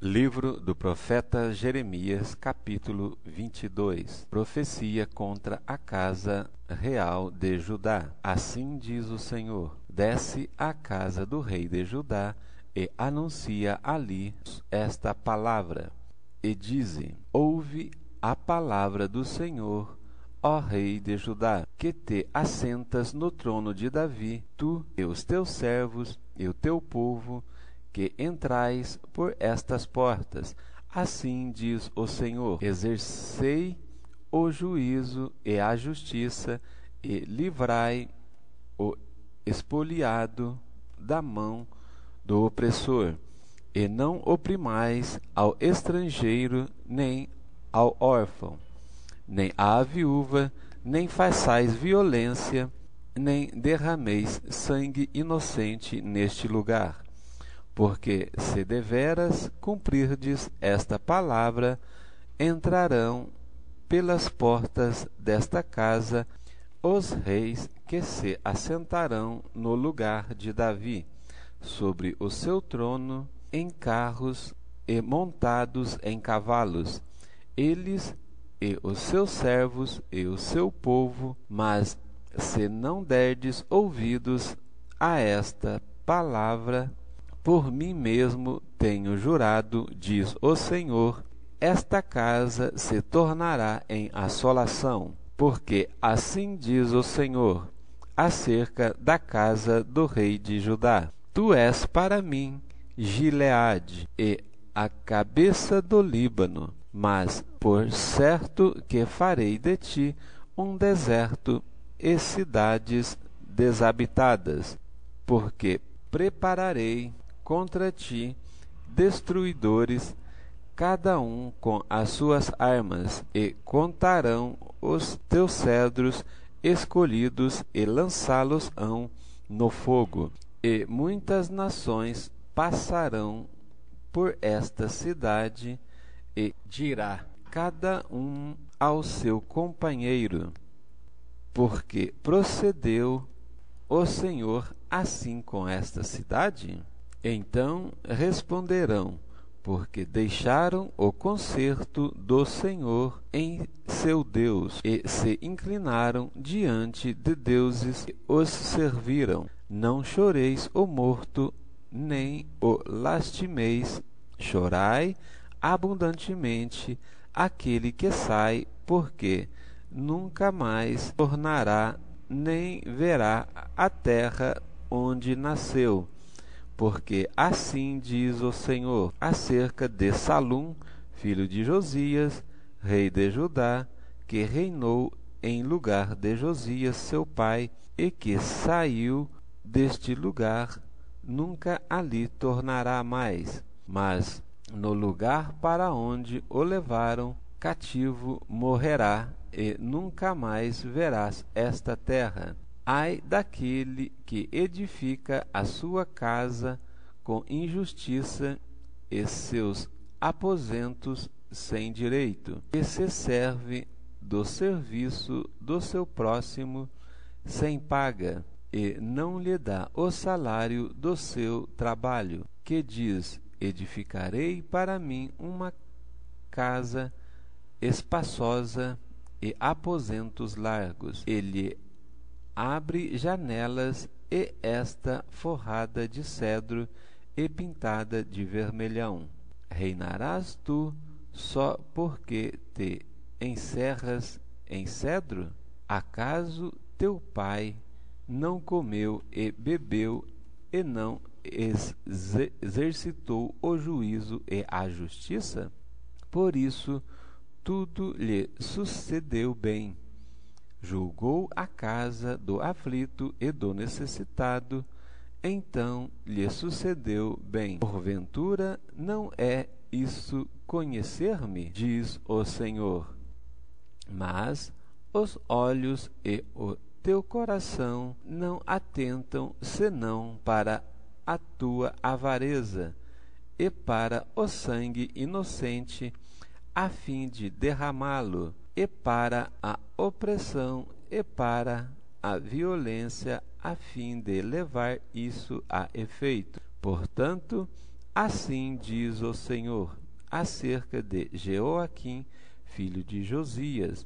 Livro do profeta Jeremias, capítulo 22. Profecia contra a casa real de Judá. Assim diz o Senhor: desce à casa do rei de Judá e anuncia ali esta palavra. E dize: ouve a palavra do Senhor, ó rei de Judá, que te assentas no trono de Davi, tu e os teus servos e o teu povo, que entrais por estas portas. Assim diz o Senhor: exercei o juízo e a justiça, e livrai o expoliado da mão do opressor, e não oprimais ao estrangeiro, nem ao órfão, nem à viúva, nem façais violência, nem derrameis sangue inocente neste lugar. Porque se deveras cumprirdes esta palavra, entrarão pelas portas desta casa os reis que se assentarão no lugar de Davi, sobre o seu trono, em carros e montados em cavalos, eles e os seus servos e o seu povo. Mas se não derdes ouvidos a esta palavra, por mim mesmo tenho jurado, diz o Senhor, esta casa se tornará em assolação, porque assim diz o Senhor acerca da casa do rei de Judá: tu és para mim Gileade e a cabeça do Líbano, mas por certo que farei de ti um deserto e cidades desabitadas, porque prepararei contra ti destruidores, cada um com as suas armas, e contarão os teus cedros escolhidos e lançá-los-ão no fogo. E muitas nações passarão por esta cidade, e dirá cada um ao seu companheiro: porque procedeu o Senhor assim com esta cidade? Então responderão: porque deixaram o concerto do Senhor em seu Deus, e se inclinaram diante de deuses que os serviram. Não choreis o morto, nem o lastimeis, chorai abundantemente aquele que sai, porque nunca mais tornará, nem verá a terra onde nasceu. Porque assim diz o Senhor acerca de Salum, filho de Josias, rei de Judá, que reinou em lugar de Josias seu pai, e que saiu deste lugar, nunca ali tornará mais, mas no lugar para onde o levaram cativo morrerá, e nunca mais verás esta terra. Ai daquele que edifica a sua casa com injustiça e seus aposentos sem direito, que se serve do serviço do seu próximo sem paga, e não lhe dá o salário do seu trabalho, que diz: edificarei para mim uma casa espaçosa e aposentos largos. Ele abre janelas, e esta forrada de cedro e pintada de vermelhão. Reinarás tu só porque te encerras em cedro? Acaso teu pai não comeu e bebeu, e não exercitou o juízo e a justiça? Por isso tudo lhe sucedeu bem. Julgou a casa do aflito e do necessitado, então lhe sucedeu bem. Porventura não é isso conhecer-me, diz o Senhor? Mas os olhos e o teu coração não atentam senão para a tua avareza e para o sangue inocente, a fim de derramá-lo, e para a opressão e para a violência, a fim de levar isso a efeito. Portanto, Assim diz o Senhor acerca de Jeoaquim, filho de Josias,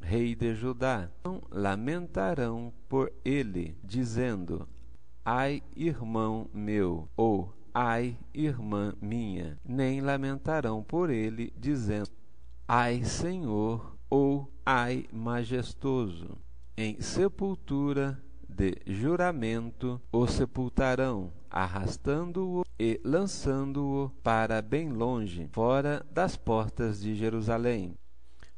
rei de Judá. Não lamentarão por ele, dizendo: ai, irmão meu, ou ai, irmã minha. Nem lamentarão por ele, dizendo: ai, Senhor, ou ai, majestoso. Em sepultura de juramento o sepultarão, arrastando-o e lançando-o para bem longe, fora das portas de Jerusalém.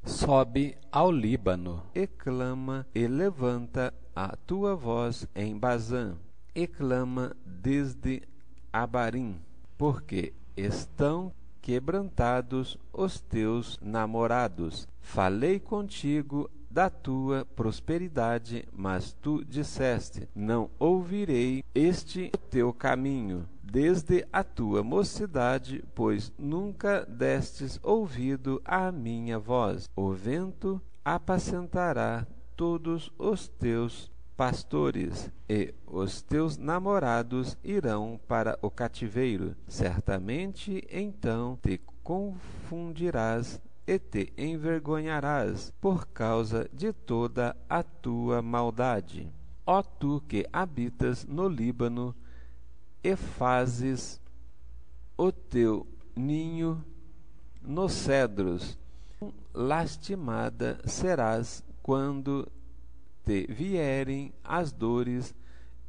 Sobe ao Líbano, E clama e levanta a tua voz em Bazã, e clama desde Abarim, porque estão quebrantados os teus namorados. Falei contigo da tua prosperidade, mas tu disseste: não ouvirei este teu caminho, desde a tua mocidade, pois nunca destes ouvido à minha voz. O vento apacentará todos os teus pastores, e os teus namorados irão para o cativeiro. Certamente então te confundirás e te envergonharás por causa de toda a tua maldade. Ó tu que habitas no Líbano e fazes o teu ninho nos cedros, lastimada serás quando te vierem as dores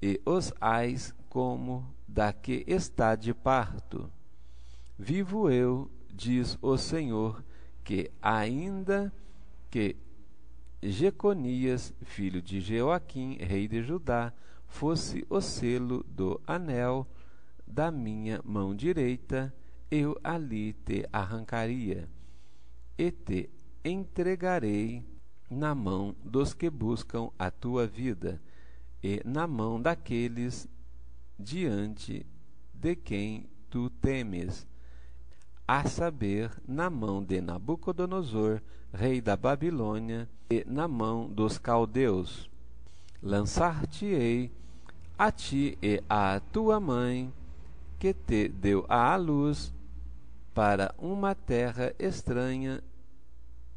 e os ais como da que está de parto. Vivo eu, diz o Senhor, que ainda que Jeconias, filho de Jeoaquim, rei de Judá, fosse o selo do anel da minha mão direita, eu ali te arrancaria e te entregarei na mão dos que buscam a tua vida e na mão daqueles diante de quem tu temes, a saber, na mão de Nabucodonosor, rei da Babilônia, e na mão dos caldeus. Lançar-te-ei a ti e à tua mãe, que te deu à luz, para uma terra estranha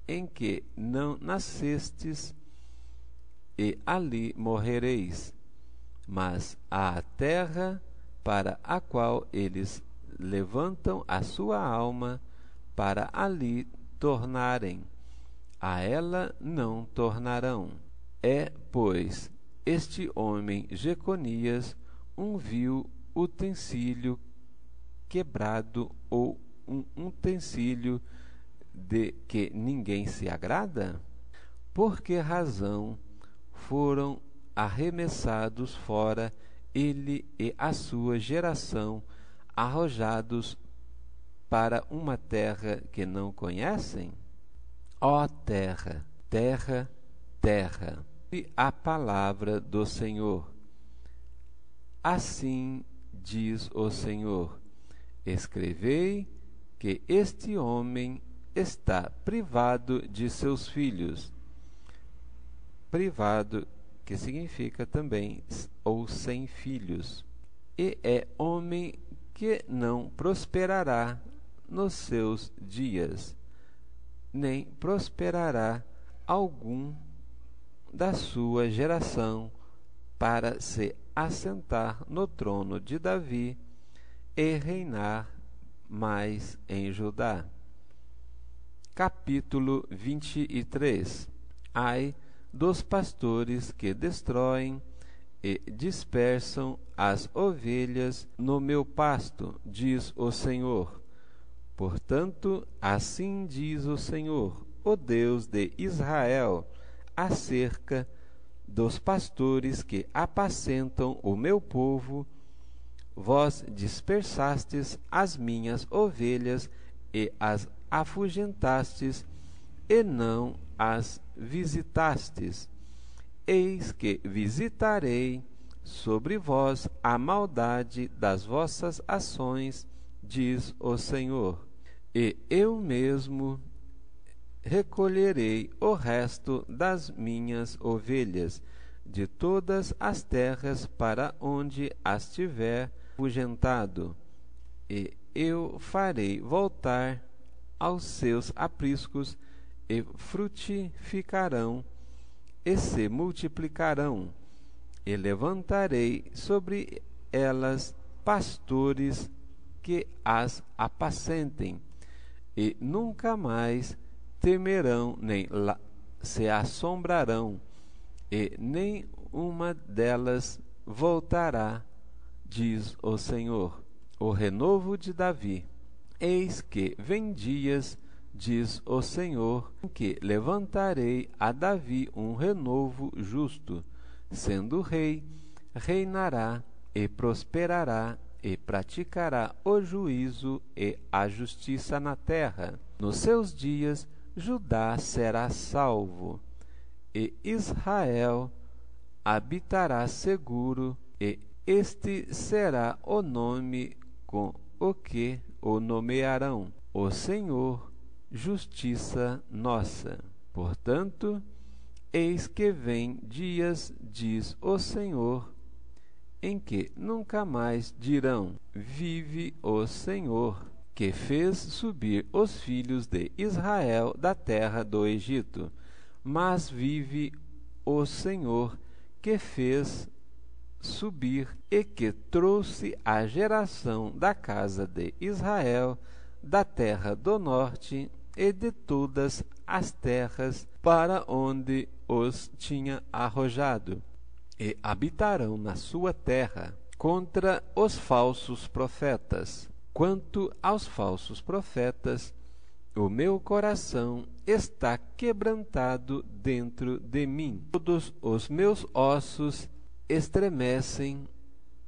em que não nascestes, e ali morrereis. Mas à terra para a qual eles levantam a sua alma, para ali tornarem, a ela não tornarão. É, pois, este homem Jeconias um vil utensílio quebrado, ou um utensílio de que ninguém se agrada? Por que razão foram arremessados fora ele e a sua geração, arrojados para uma terra que não conhecem? Ó terra, terra, terra, e a palavra do Senhor. Assim diz o Senhor: escrevei que este homem está privado de seus filhos. Privado, que significa também ou sem filhos. E é homem que não prosperará nos seus dias, nem prosperará algum da sua geração para se assentar no trono de Davi e reinar mais em Judá. Capítulo 23. Ai dos pastores que destroem e dispersam as ovelhas no meu pasto, diz o Senhor. Portanto, assim diz o Senhor, o Deus de Israel, acerca dos pastores que apacentam o meu povo: vós dispersastes as minhas ovelhas e as afugentastes, e não as visitastes. Eis que visitarei sobre vós a maldade das vossas ações, diz o Senhor, e eu mesmo recolherei o resto das minhas ovelhas de todas as terras para onde as tiver afugentado, e eu farei voltar aos seus apriscos, e frutificarão, e se multiplicarão, e levantarei sobre elas pastores que as apacentem, e nunca mais temerão, nem se assombrarão, e nem uma delas voltará, diz o Senhor. O renovo de Davi. Eis que vem dias, diz o Senhor, em que levantarei a Davi um renovo justo, sendo rei, reinará e prosperará, e praticará o juízo e a justiça na terra. Nos seus dias Judá será salvo, e Israel habitará seguro, e este será o nome com o que o nomearão: o Senhor, justiça nossa. Portanto, eis que vem dias, diz o Senhor, em que nunca mais dirão: vive o Senhor, que fez subir os filhos de Israel da terra do Egito. Mas vive o Senhor, que fez subir e que trouxe a geração da casa de Israel da terra do norte e de todas as terras para onde os tinha arrojado, e habitarão na sua terra, contra os falsos profetas. Quanto aos falsos profetas, o meu coração está quebrantado dentro de mim. Todos os meus ossos estremecem.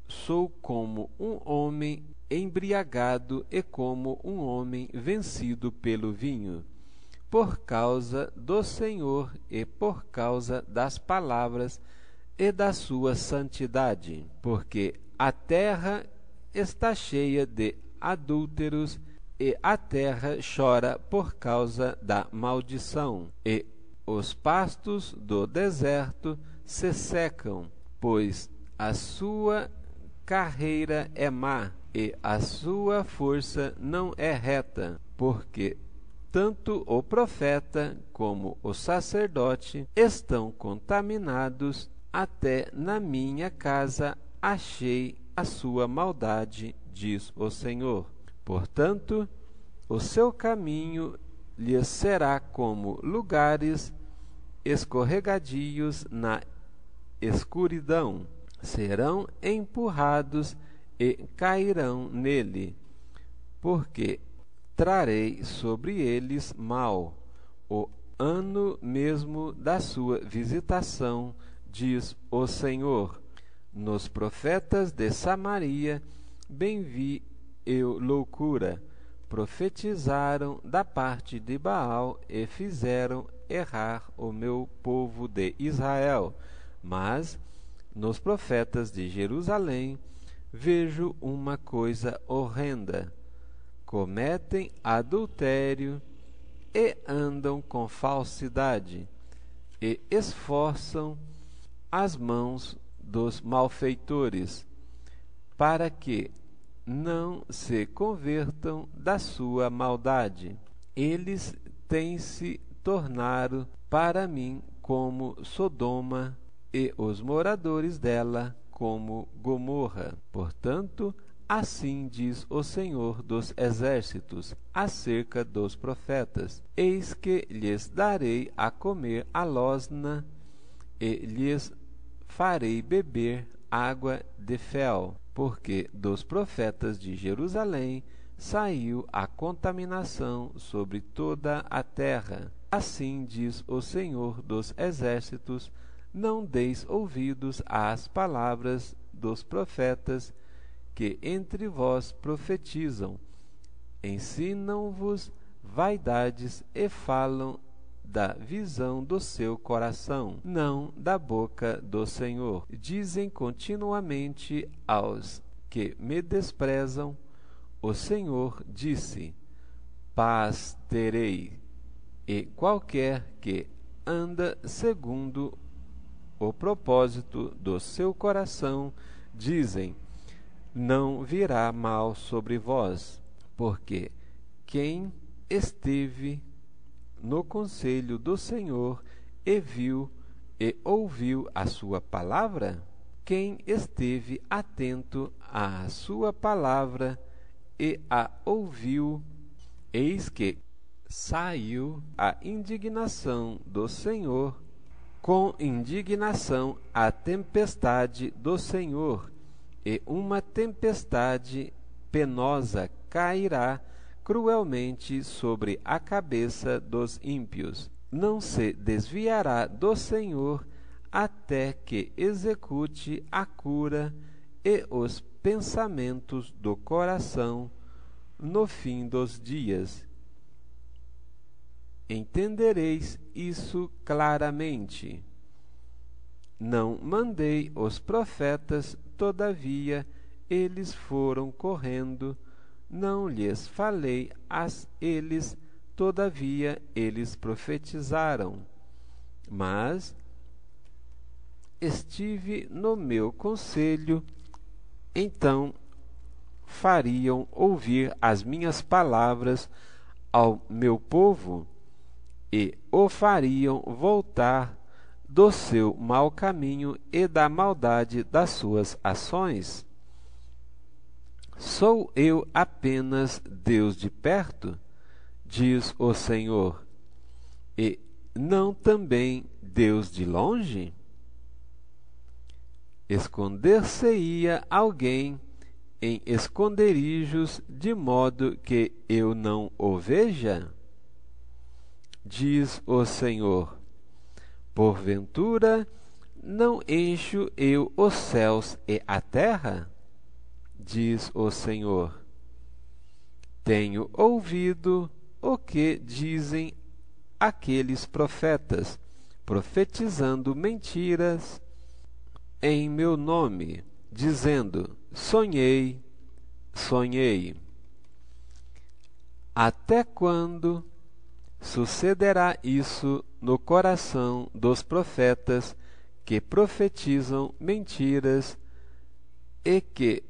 Sou como um homem embriagado e como um homem vencido pelo vinho. Por causa do Senhor e por causa das palavras e da sua santidade, porque a terra está cheia de adúlteros, e a terra chora por causa da maldição, e os pastos do deserto se secam, pois a sua carreira é má, e a sua força não é reta, porque tanto o profeta como o sacerdote estão contaminados. Até na minha casa achei a sua maldade, diz o Senhor. Portanto, o seu caminho lhes será como lugares escorregadios na escuridão. Serão empurrados e cairão nele, porque trarei sobre eles mal, o ano mesmo da sua visitação, diz o Senhor. Nos profetas de Samaria bem vi eu loucura. Profetizaram da parte de Baal e fizeram errar o meu povo de Israel. Mas nos profetas de Jerusalém vejo uma coisa horrenda: cometem adultério e andam com falsidade, e esforçam as mãos dos malfeitores, para que não se convertam da sua maldade. Eles têm se tornado para mim como Sodoma, e os moradores dela como Gomorra. Portanto, assim diz o Senhor dos Exércitos acerca dos profetas: eis que lhes darei a comer a losna, e lhes farei beber água de fel, porque dos profetas de Jerusalém saiu a contaminação sobre toda a terra. Assim diz o Senhor dos Exércitos: não deis ouvidos às palavras dos profetas que entre vós profetizam. Ensinam-vos vaidades e falam da visão do seu coração, não da boca do Senhor. Dizem continuamente aos que me desprezam: o Senhor disse, paz terei. E qualquer que anda segundo o propósito do seu coração, dizem, não virá mal sobre vós. porque quem esteve no conselho do Senhor e viu e ouviu a sua palavra? Quem esteve atento à sua palavra e a ouviu? Eis que saiu a indignação do Senhor, com indignação a tempestade do Senhor, e uma tempestade penosa cairá cruelmente sobre a cabeça dos ímpios. Não se desviará do Senhor até que execute a cura e os pensamentos do coração no fim dos dias. Entendereis isso claramente. Não mandei os profetas, todavia eles foram correndo. Não lhes falei eles, todavia eles profetizaram. Mas estive no meu conselho, então fariam ouvir as minhas palavras ao meu povo, e o fariam voltar do seu mau caminho e da maldade das suas ações. Sou eu apenas Deus de perto, diz o Senhor, e não também Deus de longe? Esconder-se-ia alguém em esconderijos, de modo que eu não o veja? Diz o Senhor. Porventura, não encho eu os céus e a terra? Diz o Senhor. Tenho ouvido o que dizem aqueles profetas, profetizando mentiras em meu nome, dizendo: sonhei, sonhei. Até quando sucederá isso no coração dos profetas que profetizam mentiras e que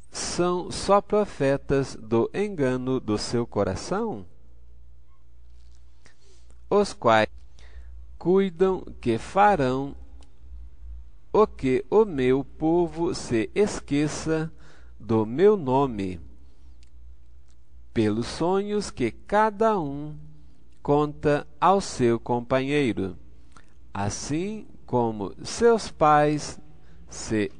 são só profetas do engano do seu coração? Os quais cuidam que farão o que o meu povo se esqueça do meu nome, pelos sonhos que cada um conta ao seu companheiro, assim como seus pais se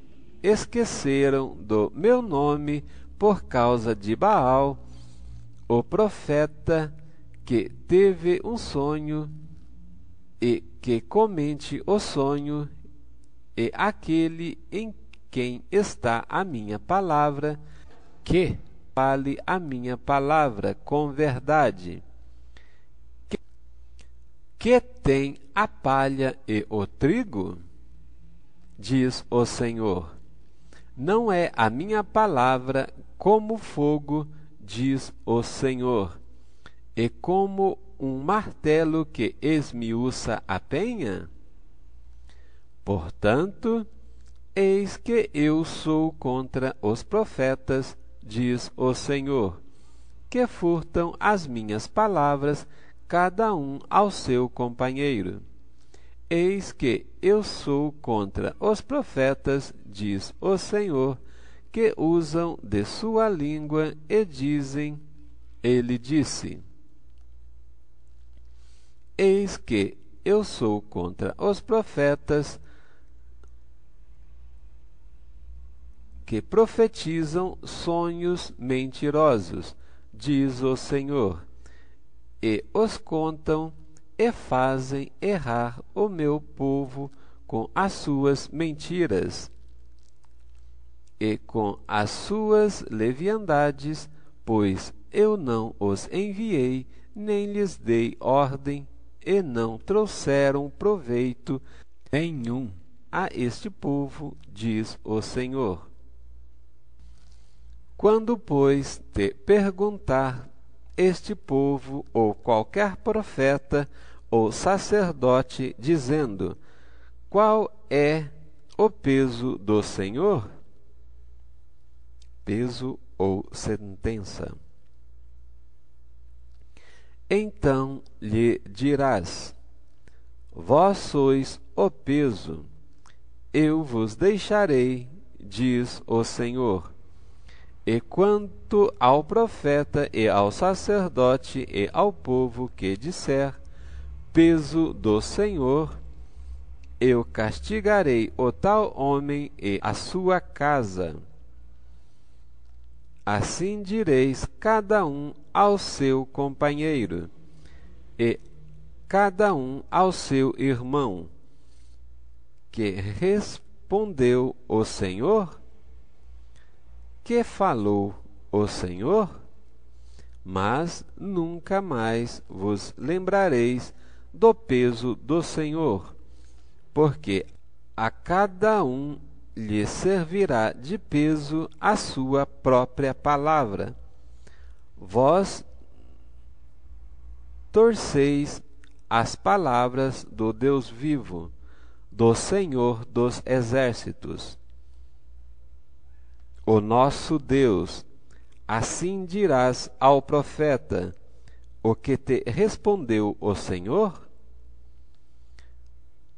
esqueceram do meu nome por causa de Baal, o profeta que teve um sonho e que comente o sonho, e aquele em quem está a minha palavra, que fale a minha palavra com verdade. Que tem a palha e o trigo? Diz o Senhor. Não é a minha palavra como fogo, diz o Senhor, e como um martelo que esmiuça a penha? Portanto, eis que eu sou contra os profetas, diz o Senhor, que furtam as minhas palavras, cada um ao seu companheiro. Eis que eu sou contra os profetas, diz o Senhor, que usam de sua língua e dizem: ele disse. Eis que eu sou contra os profetas que profetizam sonhos mentirosos, diz o Senhor, e os contam e fazem errar o meu povo com as suas mentiras e com as suas leviandades, pois eu não os enviei, nem lhes dei ordem, e não trouxeram proveito nenhum a este povo, diz o Senhor. Quando, pois, te perguntar este povo, ou qualquer profeta, ou sacerdote, dizendo: qual é o peso do Senhor? Peso ou sentença. Então lhe dirás: vós sois o peso, eu vos deixarei, diz o Senhor. E quanto ao profeta e ao sacerdote e ao povo que disser: peso do Senhor, eu castigarei o tal homem e a sua casa. Assim direis cada um ao seu companheiro, e cada um ao seu irmão, que respondeu o Senhor? Que falou o Senhor? Mas nunca mais vos lembrareis do peso do Senhor, porque a cada um lhe servirá de peso a sua própria palavra. Vós torceis as palavras do Deus vivo, do Senhor dos exércitos. O nosso Deus, assim dirás ao profeta: o que te respondeu o Senhor?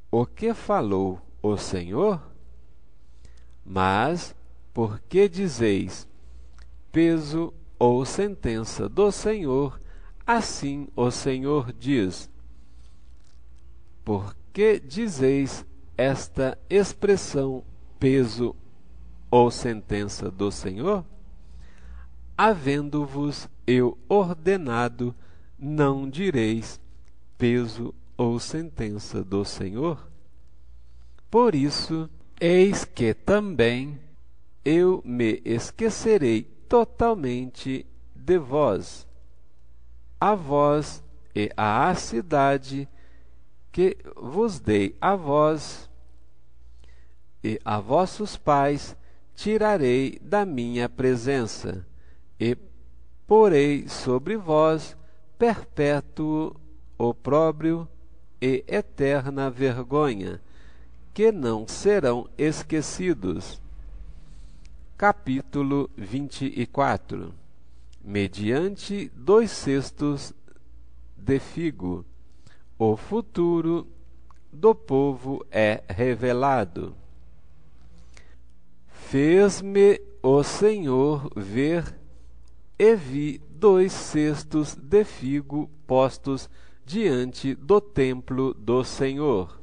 O que falou o Senhor? Mas, por que dizeis: peso ou sentença do Senhor, assim o Senhor diz? Por que dizeis esta expressão, peso ou sentença do Senhor? Havendo-vos eu ordenado, não direis peso ou sentença do Senhor? Por isso, eis que também eu me esquecerei totalmente de vós, a vós e à cidade que vos dei a vós, e a vossos pais tirarei da minha presença, e porei sobre vós perpétuo opróbrio e eterna vergonha, que não serão esquecidos. Capítulo 24. Mediante 2/6 de figo, o futuro do povo é revelado. Fez-me o Senhor ver, e vi 2/6 de figo postos diante do templo do Senhor.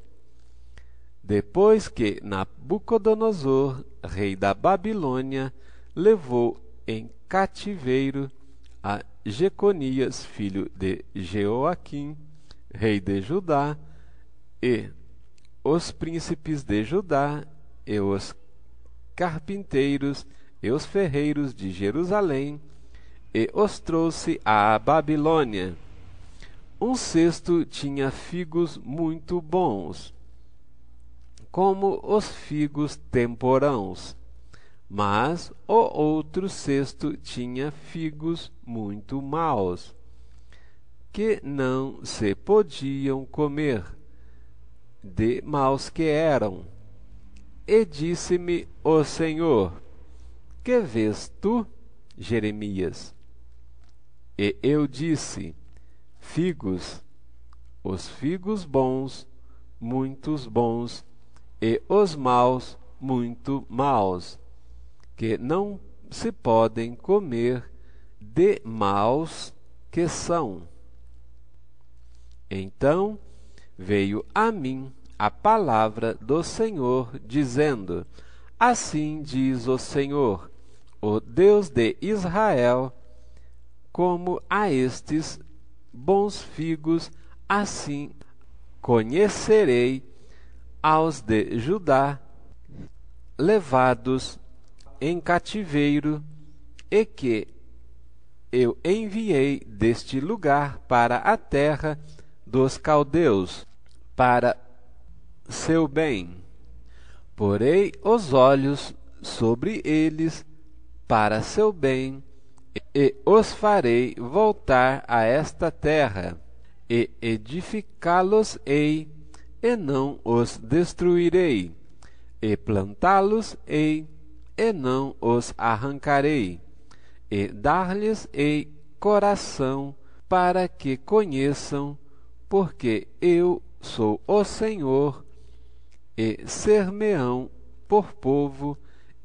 Depois que Nabucodonosor, rei da Babilônia, levou em cativeiro a Jeconias, filho de Jeoaquim, rei de Judá, e os príncipes de Judá, e os carpinteiros e os ferreiros de Jerusalém, e os trouxe à Babilônia. 1/6 tinha figos muito bons, como os figos temporãos, mas o outro 6 tinha figos muito maus, que não se podiam comer, de maus que eram. E disse-me o Senhor: que vês tu, Jeremias? E eu disse: figos, os figos bons, muitos bons, e os maus, muito maus, que não se podem comer, de maus que são. Então veio a mim a palavra do Senhor, dizendo: assim diz o Senhor, o Deus de Israel: como a estes bons figos, assim conhecerei aos de Judá, levados em cativeiro, e que eu enviei deste lugar para a terra dos caldeus, para seu bem. Porei os olhos sobre eles para seu bem, e os farei voltar a esta terra, e edificá-los-ei, e não os destruirei, e plantá-los-ei, e não os arrancarei, e dar-lhes-ei coração para que conheçam, porque eu sou o Senhor, e ser-me-ão por povo,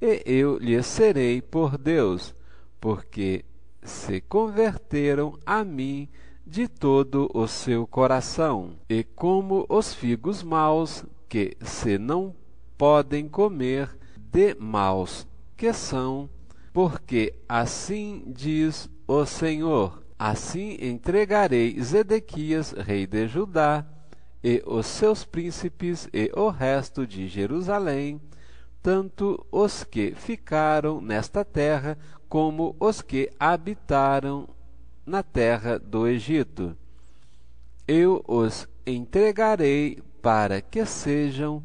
e eu lhes serei por Deus, porque se converteram a mim de todo o seu coração. E como os figos maus, que se não podem comer, de maus que são, porque assim diz o Senhor: assim entregarei Zedequias, rei de Judá, e os seus príncipes e o resto de Jerusalém, tanto os que ficaram nesta terra como os que habitaram na terra do Egito. Eu os entregarei para que sejam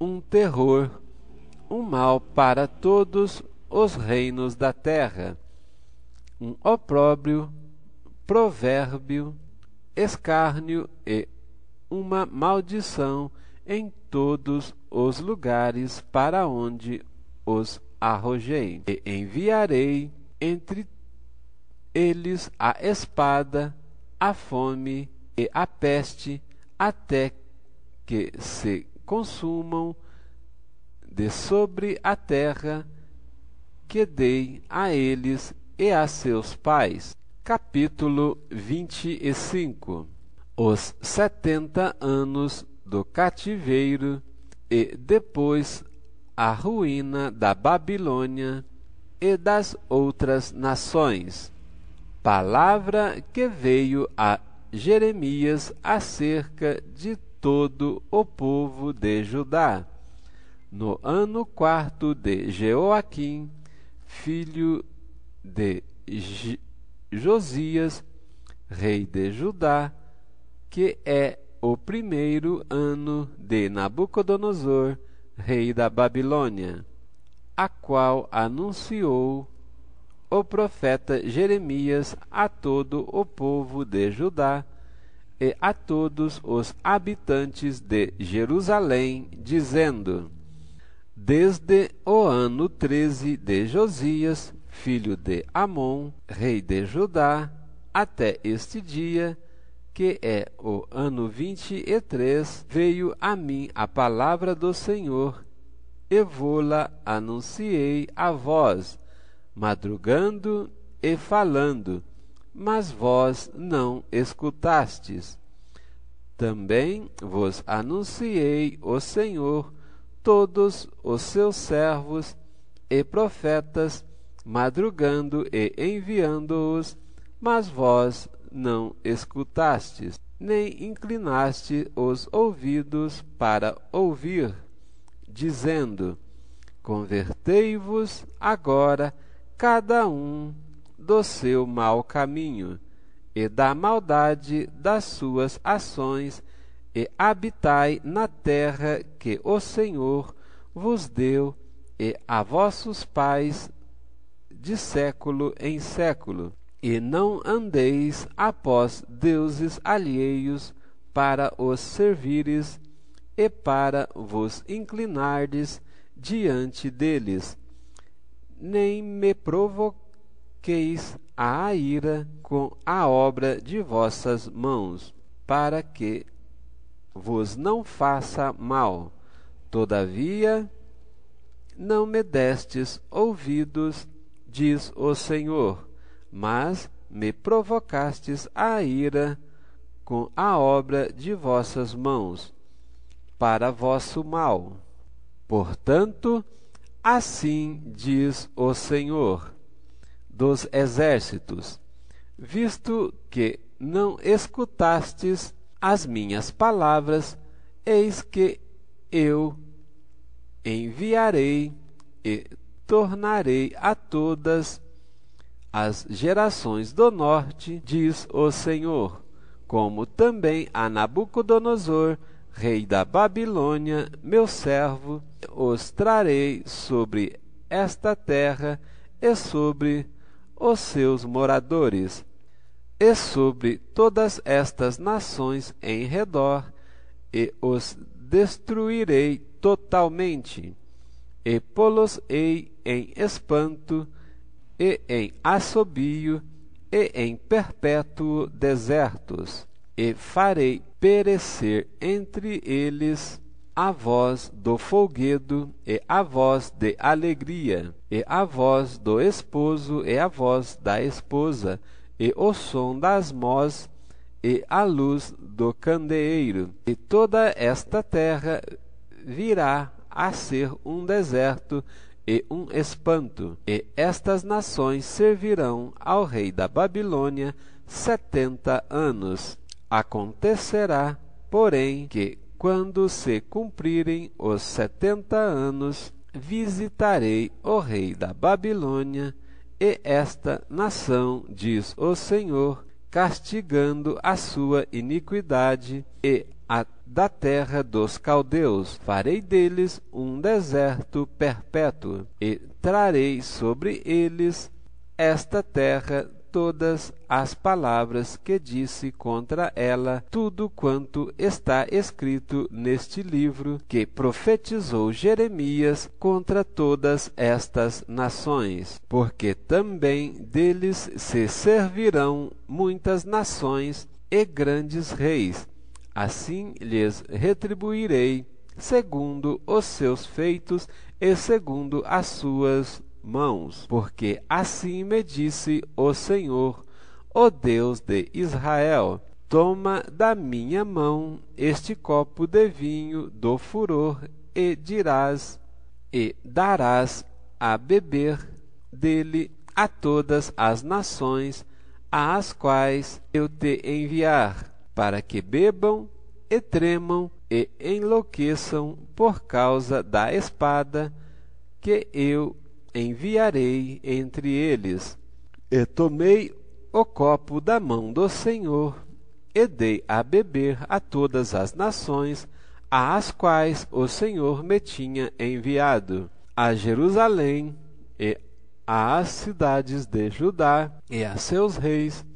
um terror, um mal para todos os reinos da terra, um opróbrio, provérbio, escárnio e uma maldição em todos os lugares para onde os arrojei. E enviarei entre eles a espada, a fome e a peste, até que se consumam de sobre a terra que dei a eles e a seus pais. Capítulo 25. Os 70 anos do cativeiro e depois a ruína da Babilônia e das outras nações. Palavra que veio a Jeremias acerca de todo o povo de Judá, no ano 4 de Jeoaquim, filho de Josias, rei de Judá, que é o primeiro ano de Nabucodonosor, rei da Babilônia, a qual anunciou o profeta Jeremias a todo o povo de Judá e a todos os habitantes de Jerusalém, dizendo: desde o ano 13 de Josias, filho de Amon, rei de Judá, até este dia, que é o ano 23, veio a mim a palavra do Senhor, e vô-la anunciei a vós, madrugando e falando, mas vós não escutastes. Também vos anunciei o Senhor, todos os seus servos e profetas, madrugando e enviando-os, mas vós não escutastes, nem inclinaste os ouvidos para ouvir, dizendo: convertei-vos agora cada um do seu mau caminho e da maldade das suas ações, e habitai na terra que o Senhor vos deu e a vossos pais de século em século, e não andeis após deuses alheios para os servires e para vos inclinardes diante deles, nem me provoqueis a ira com a obra de vossas mãos, para que vos não faça mal. Todavia, não me destes ouvidos, diz o Senhor, mas me provocastes a ira com a obra de vossas mãos, para vosso mal. Portanto, assim diz o Senhor dos exércitos: visto que não escutastes as minhas palavras, eis que eu enviarei e tornarei a todas as gerações do norte, diz o Senhor, como também a Nabucodonosor, rei da Babilônia, meu servo, os trarei sobre esta terra e sobre os seus moradores, e sobre todas estas nações em redor, e os destruirei totalmente, e pô-los-ei em espanto, e em assobio, e em perpétuo desertos, e farei perecer entre eles a voz do folguedo, e a voz de alegria, e a voz do esposo, e a voz da esposa, e o som das mós, e a luz do candeeiro. E toda esta terra virá a ser um deserto e um espanto, e estas nações servirão ao rei da Babilônia 70 anos. Acontecerá, porém, que, quando se cumprirem os 70 anos, visitarei o rei da Babilônia e esta nação, diz o Senhor, castigando a sua iniquidade e a da terra dos caldeus. Farei deles um deserto perpétuo, e trarei sobre eles esta terra todas as palavras que disse contra ela, tudo quanto está escrito neste livro que profetizou Jeremias contra todas estas nações, porque também deles se servirão muitas nações e grandes reis. Assim lhes retribuirei segundo os seus feitos e segundo as suas mãos, porque assim me disse o Senhor, o Deus de Israel: toma da minha mão este copo de vinho do furor e darás a beber dele a todas as nações às quais eu te enviar, para que bebam e tremam e enlouqueçam por causa da espada que eu enviarei entre eles. E tomei o copo da mão do Senhor e dei a beber a todas as nações às quais o Senhor me tinha enviado, a Jerusalém e às cidades de Judá e a seus reis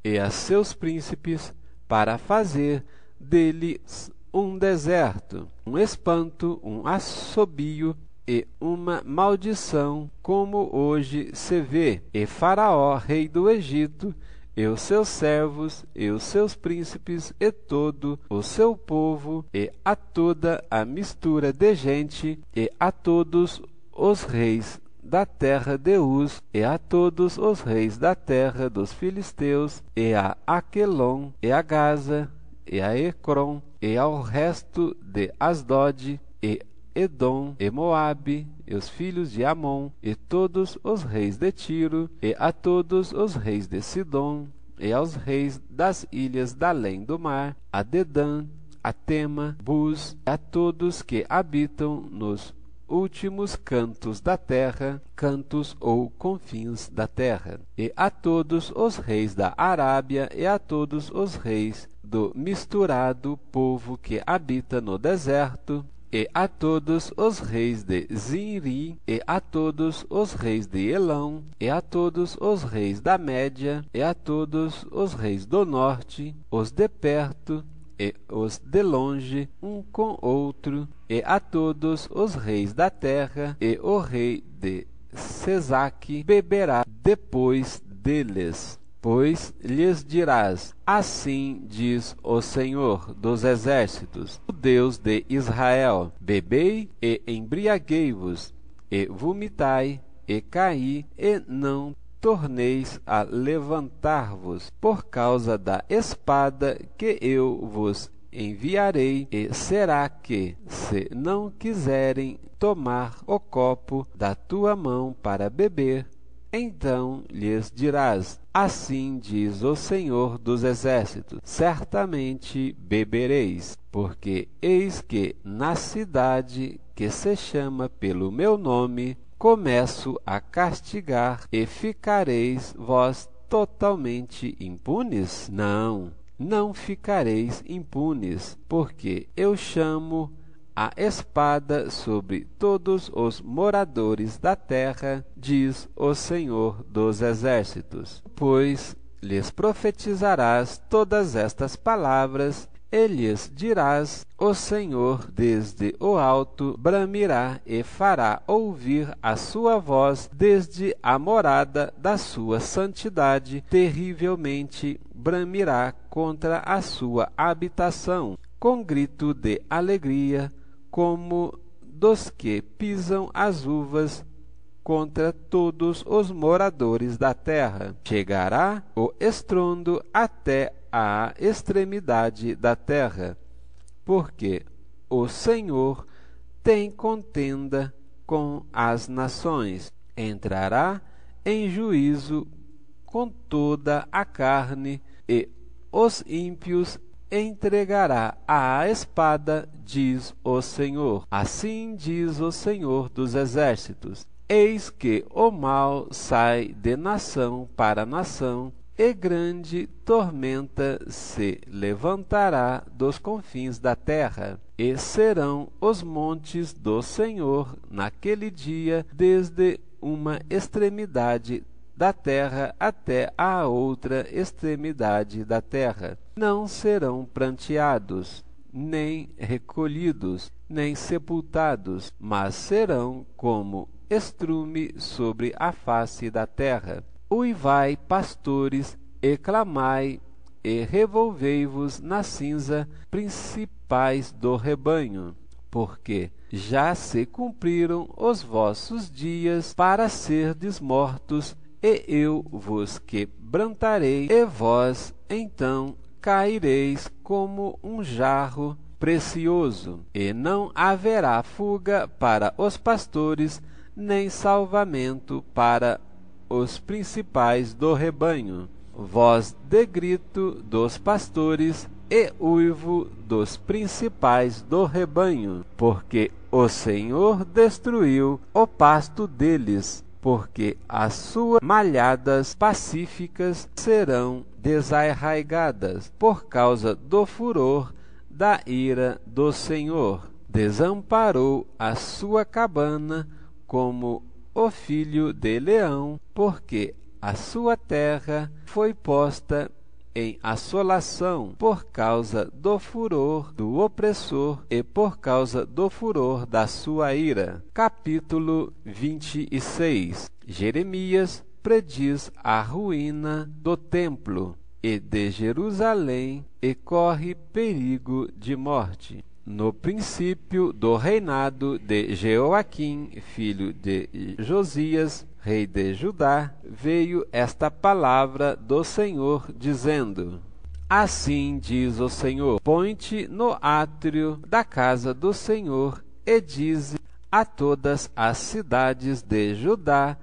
e a seus príncipes, para fazer deles um deserto, um espanto, um assobio e uma maldição, como hoje se vê. E Faraó, rei do Egito, e os seus servos, e os seus príncipes, e todo o seu povo, e a toda a mistura de gente, e a todos os reis da terra de Uz, e a todos os reis da terra dos filisteus, e a Aquelon, e a Gaza, e a Ecrom, e ao resto de Asdod, e Edom, e Moabe, e os filhos de Amon, e todos os reis de Tiro, e a todos os reis de Sidom, e aos reis das ilhas da além do mar, a Dedã, a Tema, Bus, a todos que habitam nos últimos cantos da terra, cantos ou confins da terra, e a todos os reis da Arábia, e a todos os reis do misturado povo que habita no deserto, e a todos os reis de Zinri, e a todos os reis de Elão, e a todos os reis da Média, e a todos os reis do norte, os de perto e os de longe, um com outro, e a todos os reis da terra, e o rei de Sesaque beberá depois deles. Pois lhes dirás: assim diz o Senhor dos exércitos, o Deus de Israel: bebei e embriaguei-vos, e vomitai, e caí, e não torneis a levantar-vos, por causa da espada que eu vos enviarei. E será que, se não quiserem tomar o copo da tua mão para beber, então lhes dirás: assim diz o Senhor dos exércitos, certamente bebereis, porque eis que na cidade que se chama pelo meu nome começo a castigar, e ficareis vós totalmente impunes? Não, não ficareis impunes, porque eu chamo a espada sobre todos os moradores da terra, diz o Senhor dos exércitos. Pois lhes profetizarás todas estas palavras, e lhes dirás: o Senhor desde o alto bramirá e fará ouvir a sua voz desde a morada da sua santidade, terrivelmente bramirá contra a sua habitação, com grito de alegria, como dos que pisam as uvas, contra todos os moradores da terra. Chegará o estrondo até à extremidade da terra, porque o Senhor tem contenda com as nações. Entrará em juízo com toda a carne, e os ímpios entregará à espada, diz o Senhor. Assim diz o Senhor dos Exércitos: eis que o mal sai de nação para nação, e grande tormenta se levantará dos confins da terra. E serão os montes do Senhor naquele dia, desde uma extremidade da terra até a outra extremidade da terra. Não serão pranteados, nem recolhidos, nem sepultados, mas serão como estrume sobre a face da terra. Uivai, pastores, e clamai, e revolvei-vos na cinza, principais do rebanho, porque já se cumpriram os vossos dias para serdes mortos, e eu vos quebrantarei, e vós então caireis como um jarro precioso, e não haverá fuga para os pastores, nem salvamento para os principais do rebanho. Voz de grito dos pastores e uivo dos principais do rebanho, porque o Senhor destruiu o pasto deles, porque as suas malhadas pacíficas serão desarraigadas, por causa do furor da ira do Senhor. Desamparou a sua cabana como o filho de leão, porque a sua terra foi posta em assolação por causa do furor do opressor e por causa do furor da sua ira. Capítulo 26. Jeremias prediz a ruína do templo e de Jerusalém e corre perigo de morte. No princípio do reinado de Jeoaquim, filho de Josias, rei de Judá, veio esta palavra do Senhor, dizendo: assim diz o Senhor: põe-te no átrio da casa do Senhor e dize a todas as cidades de Judá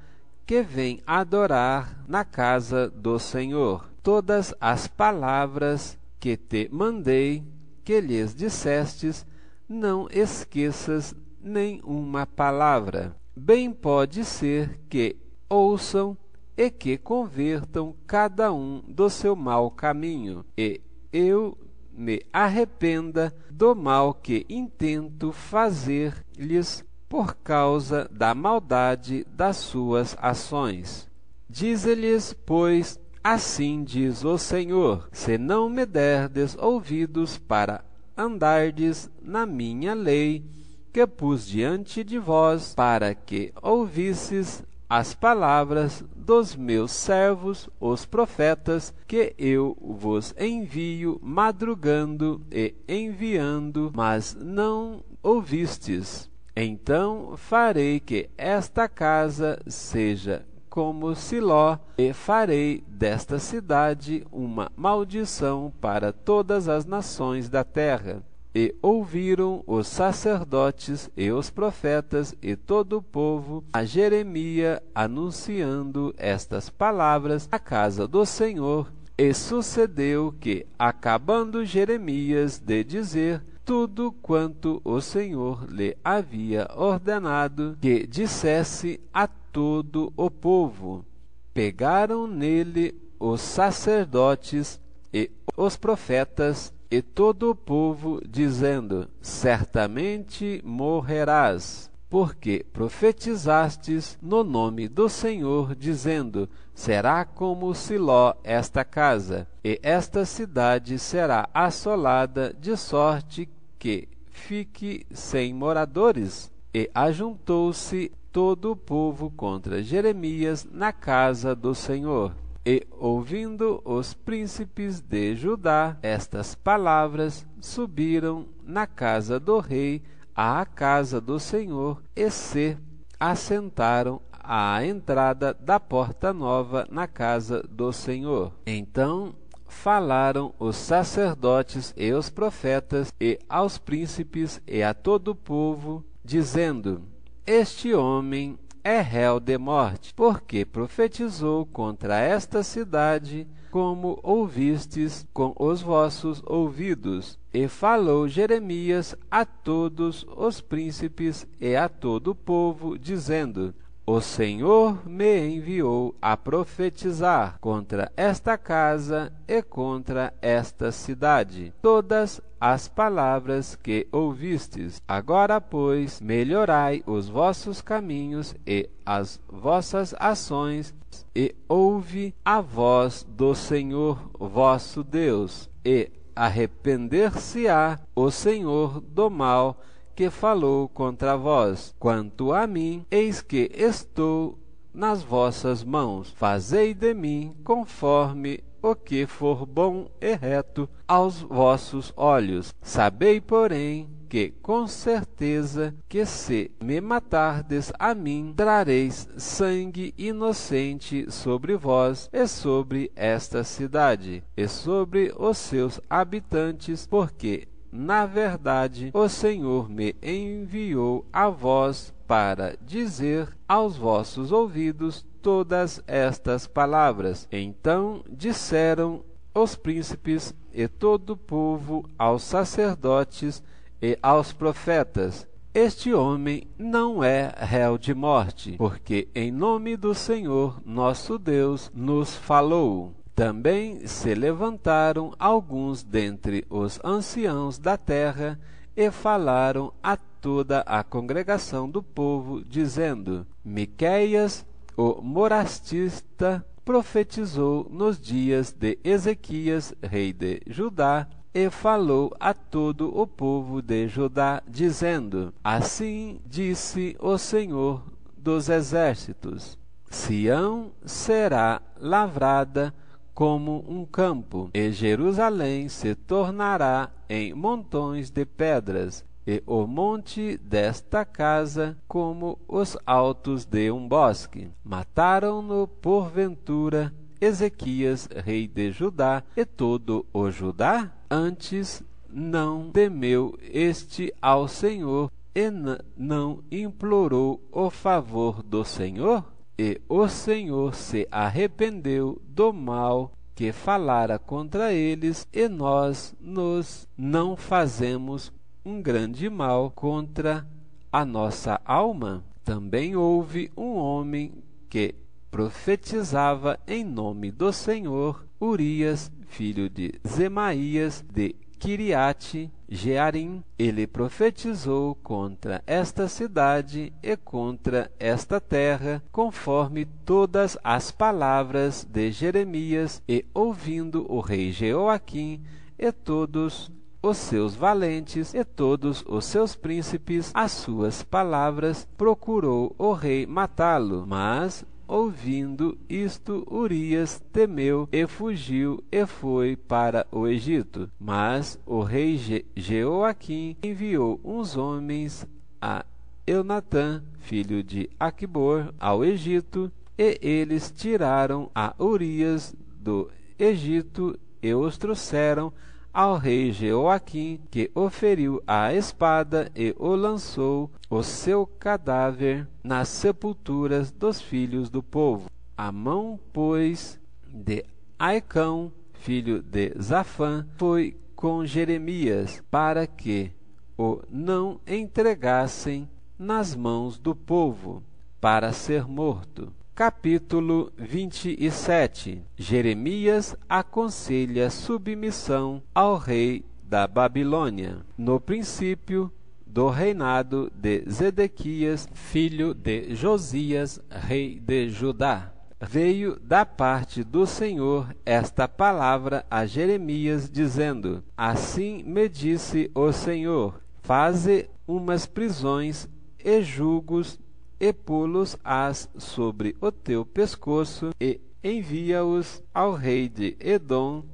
que vêm adorar na casa do Senhor todas as palavras que te mandei, que lhes dissestes, não esqueças nem uma palavra. Bem pode ser que ouçam e que convertam cada um do seu mau caminho, e eu me arrependa do mal que intento fazer-lhes por causa da maldade das suas ações. Dize-lhes, pois, assim diz o Senhor: se não me derdes ouvidos para andardes na minha lei, que pus diante de vós, para que ouvisses as palavras dos meus servos, os profetas, que eu vos envio madrugando e enviando, mas não ouvistes, então farei que esta casa seja como Siló, e farei desta cidade uma maldição para todas as nações da terra. E ouviram os sacerdotes e os profetas e todo o povo a Jeremias anunciando estas palavras à casa do Senhor. E sucedeu que, acabando Jeremias de dizer tudo quanto o Senhor lhe havia ordenado que dissesse a todo o povo, pegaram nele os sacerdotes e os profetas e todo o povo, dizendo: certamente morrerás. porque profetizastes no nome do Senhor, dizendo: será como Siló esta casa, e esta cidade será assolada, de sorte que fique sem moradores. E ajuntou-se todo o povo contra Jeremias na casa do Senhor. E, ouvindo os príncipes de Judá estas palavras, subiram na casa do rei à casa do Senhor e se assentaram à entrada da porta nova na casa do Senhor. Então falaram os sacerdotes e os profetas e aos príncipes e a todo o povo, dizendo: este homem é réu de morte, porque profetizou contra esta cidade, como ouvistes com os vossos ouvidos. E falou Jeremias a todos os príncipes e a todo o povo, dizendo: o Senhor me enviou a profetizar contra esta casa e contra esta cidade todas as palavras que ouvistes. Agora, pois, melhorai os vossos caminhos e as vossas ações, e ouve a voz do Senhor vosso Deus, e arrepender-se-á o Senhor do mal que falou contra vós. Quanto a mim, eis que estou nas vossas mãos. Fazei de mim conforme o que for bom e reto aos vossos olhos. Sabei, porém, que com certeza que se me matardes a mim, trareis sangue inocente sobre vós e sobre esta cidade e sobre os seus habitantes, porque na verdade o Senhor me enviou a vós para dizer aos vossos ouvidos todas estas palavras. Então disseram os príncipes e todo o povo aos sacerdotes e aos profetas: este homem não é réu de morte, porque em nome do Senhor nosso Deus nos falou. Também se levantaram alguns dentre os anciãos da terra e falaram a toda a congregação do povo, dizendo: Miqueias, o morastista, profetizou nos dias de Ezequias, rei de Judá, e falou a todo o povo de Judá, dizendo: assim disse o Senhor dos exércitos: Sião será lavrada como um campo, e Jerusalém se tornará em montões de pedras, e o monte desta casa como os altos de um bosque. Mataram-no porventura Ezequias, rei de Judá, e todo o Judá? Antes não temeu este ao Senhor e não implorou o favor do Senhor? E o Senhor se arrependeu do mal que falara contra eles, e nós nos não fazemos um grande mal contra a nossa alma? Também houve um homem que profetizava em nome do Senhor, Urias, filho de Zemaías, de Quiriate Jearim. Ele profetizou contra esta cidade e contra esta terra, conforme todas as palavras de Jeremias, e ouvindo o rei Jeoaquim e todos os seus valentes e todos os seus príncipes as suas palavras, procurou o rei matá-lo. Mas ouvindo isto, Urias temeu e fugiu e foi para o Egito. Mas o rei Jeoaquim enviou uns homens a Eunatã, filho de Aquibor, ao Egito, e eles tiraram a Urias do Egito e os trouxeram ao rei Jeoaquim, que o feriu à espada e o lançou o seu cadáver nas sepulturas dos filhos do povo. A mão, pois, de Aicão, filho de Zafã, foi com Jeremias, para que o não entregassem nas mãos do povo, para ser morto. Capítulo 27. Jeremias aconselha submissão ao rei da Babilônia. No princípio do reinado de Zedequias, filho de Josias, rei de Judá. Veio da parte do Senhor esta palavra a Jeremias, dizendo: Assim me disse o Senhor: faze umas prisões e jugos e pô-los-ás sobre o teu pescoço, e envia-os ao rei de Edom,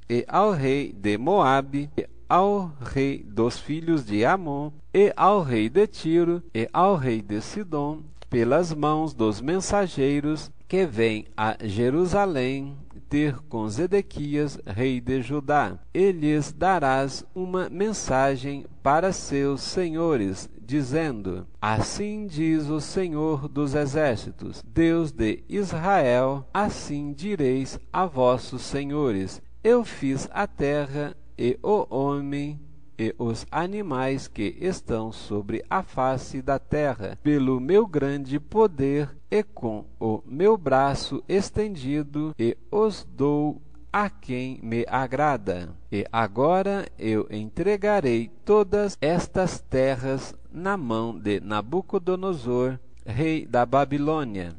e ao rei de Moabe, e ao rei dos filhos de Amon, e ao rei de Tiro, e ao rei de Sidom, pelas mãos dos mensageiros que vêm a Jerusalém ter com Zedequias, rei de Judá. E lhes darás uma mensagem para seus senhores, dizendo: Assim diz o Senhor dos exércitos, Deus de Israel, assim direis a vossos senhores: Eu fiz a terra e o homem e os animais que estão sobre a face da terra, pelo meu grande poder e com o meu braço estendido, e os dou a quem me agrada. E agora eu entregarei todas estas terras na mão de Nabucodonosor, rei da Babilônia,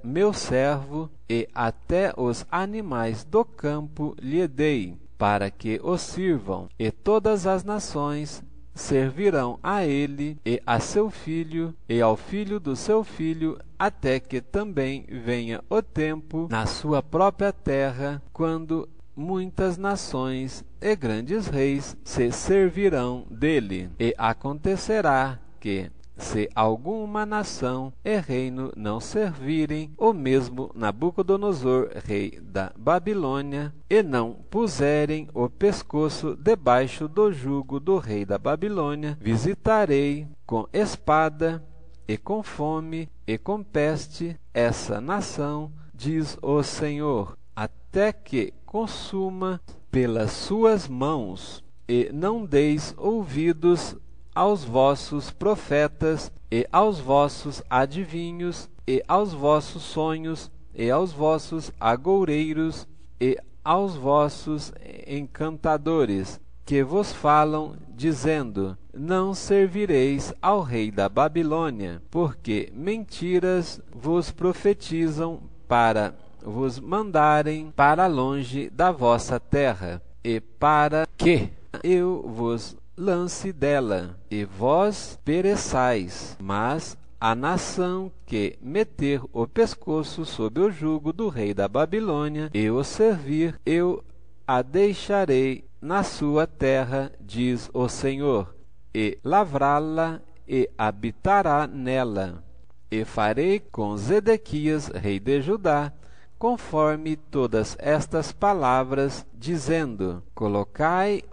meu servo, e até os animais do campo lhe dei, para que o sirvam, e todas as nações servirão a ele e a seu filho e ao filho do seu filho, até que também venha o tempo na sua própria terra, quando muitas nações e grandes reis se servirão dele. E acontecerá que, se alguma nação e reino não servirem o mesmo Nabucodonosor, rei da Babilônia, e não puserem o pescoço debaixo do jugo do rei da Babilônia, visitarei com espada e com fome e com peste essa nação, diz o Senhor, até que consuma pelas suas mãos. E não deis ouvidos aos vossos profetas, e aos vossos adivinhos, e aos vossos sonhos, e aos vossos agoureiros, e aos vossos encantadores, que vos falam, dizendo: Não servireis ao rei da Babilônia, porque mentiras vos profetizam para vos mandarem para longe da vossa terra, e para que eu vos lance dela, e vós pereçais. Mas a nação que meter o pescoço sob o jugo do rei da Babilônia e o servir, eu a deixarei na sua terra, diz o Senhor, e lavrá-la e habitará nela. E farei com Zedequias, rei de Judá, conforme todas estas palavras, dizendo: Colocai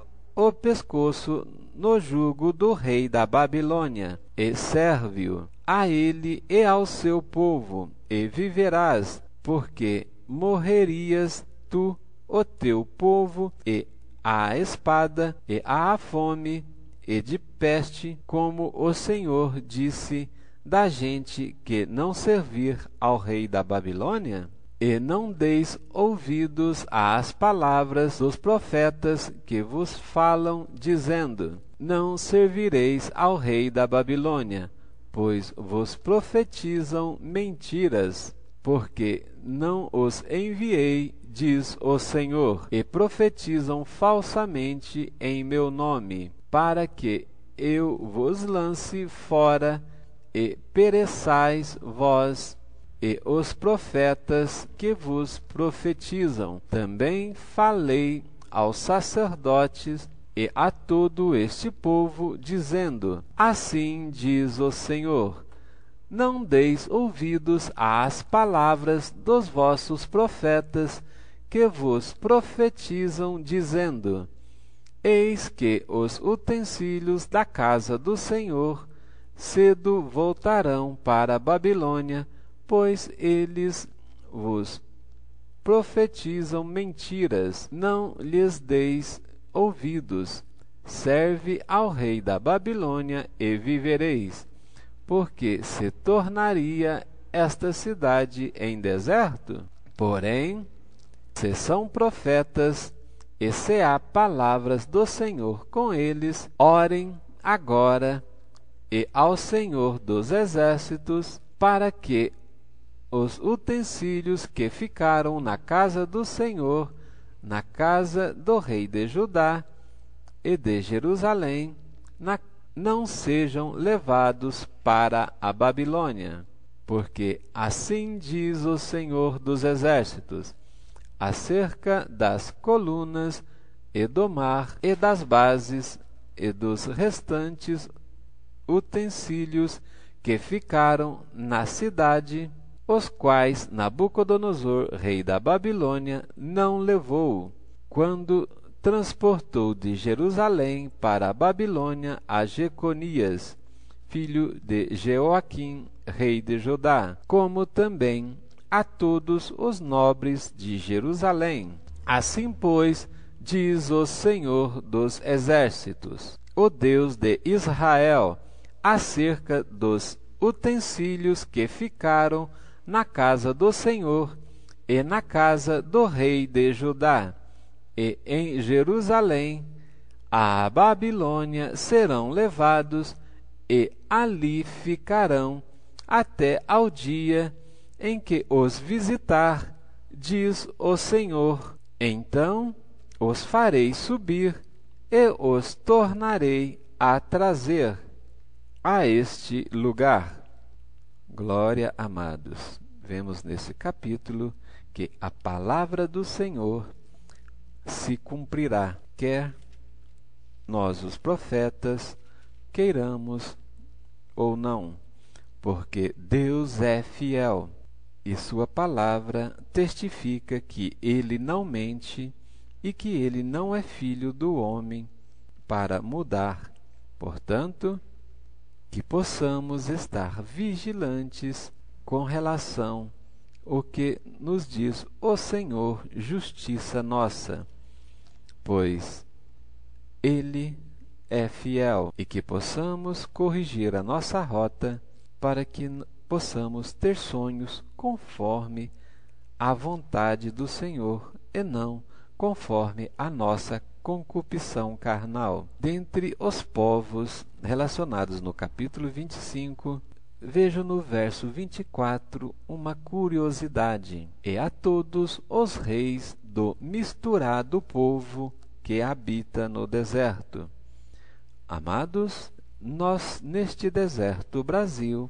o pescoço no jugo do rei da Babilônia, e serve-o a ele e ao seu povo, e viverás, porque morrerias tu, o teu povo, e à espada, e à fome, e de peste, como o Senhor disse da gente que não servir ao rei da Babilônia? E não deis ouvidos às palavras dos profetas que vos falam, dizendo: Não servireis ao rei da Babilônia, pois vos profetizam mentiras, porque não os enviei, diz o Senhor, e profetizam falsamente em meu nome, para que eu vos lance fora e pereçais vós e os profetas que vos profetizam. Também falei aos sacerdotes e a todo este povo, dizendo: Assim diz o Senhor: Não deis ouvidos às palavras dos vossos profetas que vos profetizam, dizendo: Eis que os utensílios da casa do Senhor cedo voltarão para a Babilônia, pois eles vos profetizam mentiras. Não lhes deis ouvidos. Serve ao rei da Babilônia e vivereis, porque se tornaria esta cidade em deserto. Porém, se são profetas, e se há palavras do Senhor com eles, orem agora e ao Senhor dos Exércitos, para que os utensílios que ficaram na casa do Senhor, na casa do rei de Judá e de Jerusalém, não sejam levados para a Babilônia. Porque assim diz o Senhor dos Exércitos, acerca das colunas e do mar e das bases e dos restantes utensílios que ficaram na cidade, os quais Nabucodonosor, rei da Babilônia, não levou, quando transportou de Jerusalém para a Babilônia a Jeconias, filho de Jeoaquim, rei de Judá, como também a todos os nobres de Jerusalém. Assim, pois, diz o Senhor dos Exércitos, o Deus de Israel, acerca dos utensílios que ficaram na casa do Senhor e na casa do rei de Judá, e em Jerusalém, à Babilônia serão levados, e ali ficarão até ao dia em que os visitar, diz o Senhor. Então os farei subir e os tornarei a trazer a este lugar. Glória, amados. Vemos nesse capítulo que a palavra do Senhor se cumprirá, quer nós, os profetas, queiramos ou não, porque Deus é fiel e sua palavra testifica que ele não mente e que ele não é filho do homem para mudar. Portanto, que possamos estar vigilantes com relação ao que nos diz o Senhor, justiça nossa, pois ele é fiel, e que possamos corrigir a nossa rota para que possamos ter sonhos conforme a vontade do Senhor e não conforme a nossa concupiscão carnal. Dentre os povos relacionados no capítulo 25, vejo no verso 24 uma curiosidade: e a todos os reis do misturado povo que habita no deserto. Amados, nós neste deserto Brasil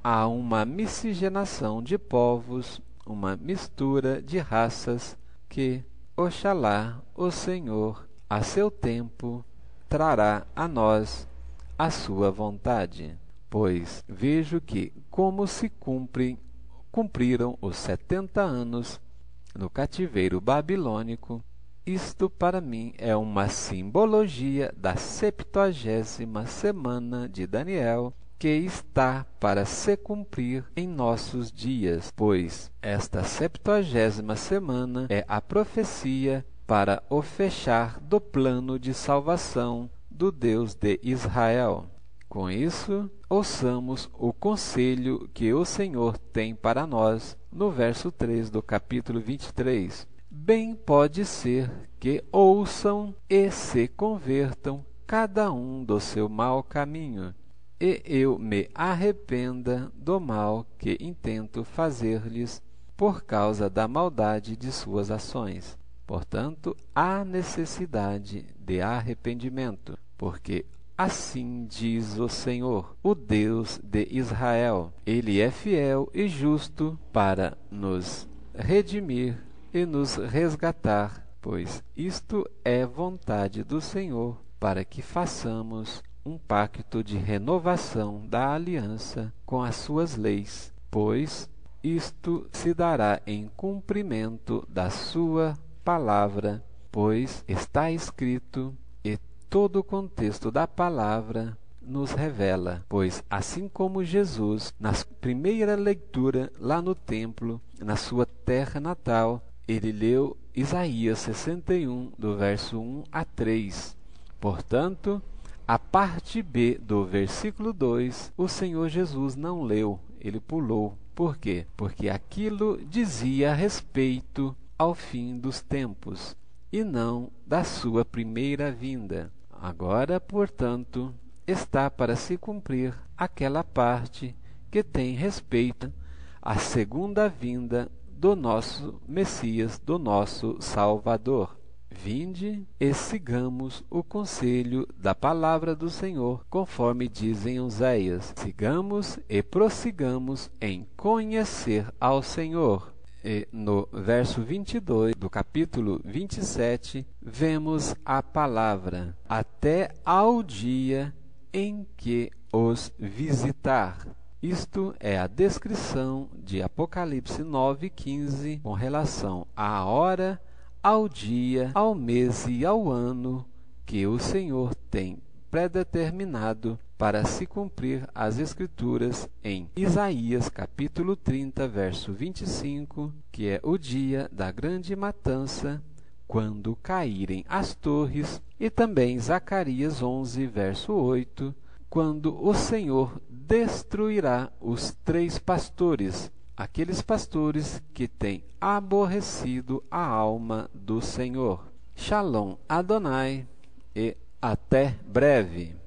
há uma miscigenação de povos, uma mistura de raças que, oxalá, o Senhor, a seu tempo, trará a nós a sua vontade. Pois vejo que, como se cumpriram os 70 anos no cativeiro babilônico, isto para mim é uma simbologia da 70ª semana de Daniel, que está para se cumprir em nossos dias, pois esta 70ª semana é a profecia para o fechar do plano de salvação do Deus de Israel. Com isso, ouçamos o conselho que o Senhor tem para nós no verso 3 do capítulo 23. Bem pode ser que ouçam e se convertam cada um do seu mau caminho, e eu me arrependa do mal que intento fazer-lhes por causa da maldade de suas ações. Portanto, há necessidade de arrependimento, porque assim diz o Senhor, o Deus de Israel. Ele é fiel e justo para nos redimir e nos resgatar, pois isto é vontade do Senhor, para que façamos um pacto de renovação da aliança com as suas leis, pois isto se dará em cumprimento da sua palavra, pois está escrito, e todo o contexto da palavra nos revela, pois assim como Jesus, na primeira leitura lá no templo, na sua terra natal, ele leu Isaías 61, do verso 1 a 3. Portanto, a parte B do versículo 2, o Senhor Jesus não leu, ele pulou. Por quê? Porque aquilo dizia respeito ao fim dos tempos, e não da sua primeira vinda. Agora, portanto, está para se cumprir aquela parte que tem respeito à segunda vinda do nosso Messias, do nosso Salvador. Vinde e sigamos o conselho da palavra do Senhor, conforme diz em Oséias: sigamos e prossigamos em conhecer ao Senhor. E no verso 22 do capítulo 27, vemos a palavra: até ao dia em que os visitar. Isto é a descrição de Apocalipse 9:15 com relação à hora, ao dia, ao mês e ao ano que o Senhor tem predeterminado para se cumprir as Escrituras em Isaías capítulo 30, verso 25, que é o dia da grande matança, quando caírem as torres, e também Zacarias 11, verso 8, quando o Senhor destruirá os 3 pastores, aqueles pastores que têm aborrecido a alma do Senhor. Shalom Adonai e até breve.